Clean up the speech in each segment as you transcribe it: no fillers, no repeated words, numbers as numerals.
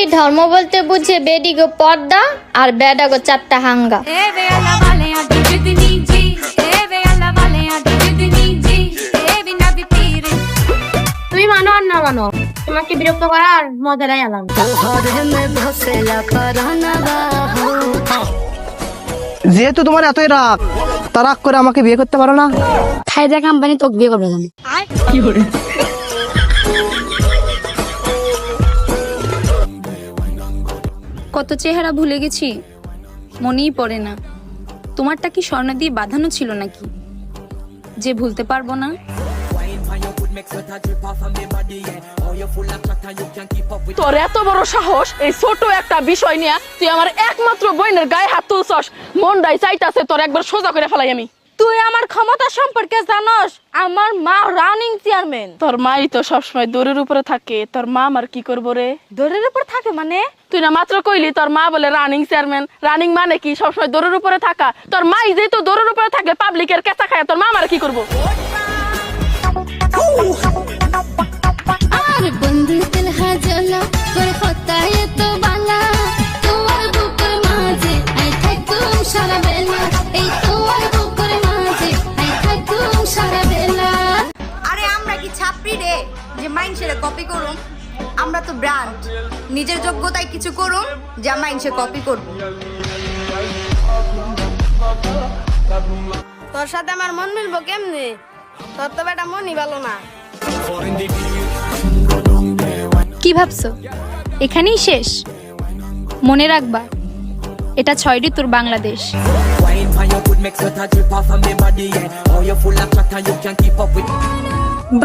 খালি ধর্ম বলতে বুঝে বেডি গো পর্দা আর বেডা গো চারটা হাঙ্গা। তুমি মানো আর না মানো, তোমাকে বিরক্ত করার মজাটাই আলাম। যেহেতু তোমার এতই রাগ, তা রাগ করে আমাকে বিয়ে করতে পারো না? ফায়দা কোম্পানি তোকে বিয়ে করবে আমি। কত চেহারা ভুলে গেছি, মনেই পড়ে না। তোমারটা কি স্বর্ণ দিয়ে বাঁধানো ছিল নাকি যে ভুলতে পারবো না? তোর এত বড় সাহস, এই ছোট একটা বিষয় নিয়ে তুই আমার একমাত্র বোনের গায়ে হাত তুলছস। মনটাই চাইতাছে তোর একবার সোজা করে ফেলাই আমি। তুই আমার ক্ষমতা সম্পর্কে জানোস? আমার মা রানিং চেয়ারম্যান। তোর মাই তো সবসময় দৌড়ের উপরে থাকে, তোর মা আমার কি করবো রে? দৌড়ের উপর থাকে মানে? তুই না মাত্র কইলি তোর মা বলে রানিং চেয়ারম্যান। রানিং মানে কি? সবসময় দৌড়ের উপরে থাকা। তোর মাই যেহেতু দৌড়ের উপরে থাকে, পাবলিকের কেঁচা খায়, তোর মা আমার কি করবো? আরে আমরা কি ছাপড়ি রে যে মাইন্ডসের কপি করুম? আমরা তো ব্র্যান্ড, নিজের যোগ্যতায় কিছু করুম যা মাইন্ডসের কপি করব। তোর সাথে আমার মন মিলবো কেমনে? তোর তো বেটা মনই ভালো না। কি ভাবছো এখানেই শেষ? মনে রাখবা, এটা 6 ঋতুর বাংলাদেশ।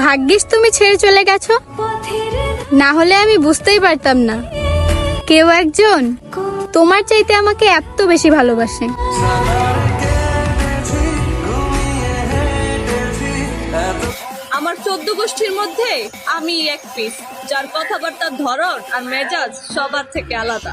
ভাগ্যিস তুমি ছেড়ে চলে গেছো, না হলে আমি বুঝতেই পারতাম না কেউ একজন তোমার চাইতে আমাকে এত বেশি ভালোবাসে। আমার 14 গোষ্ঠীর মধ্যে আমি এক পিস, যার কথাবার্তার ধরন আর মেজাজ সবার থেকে আলাদা।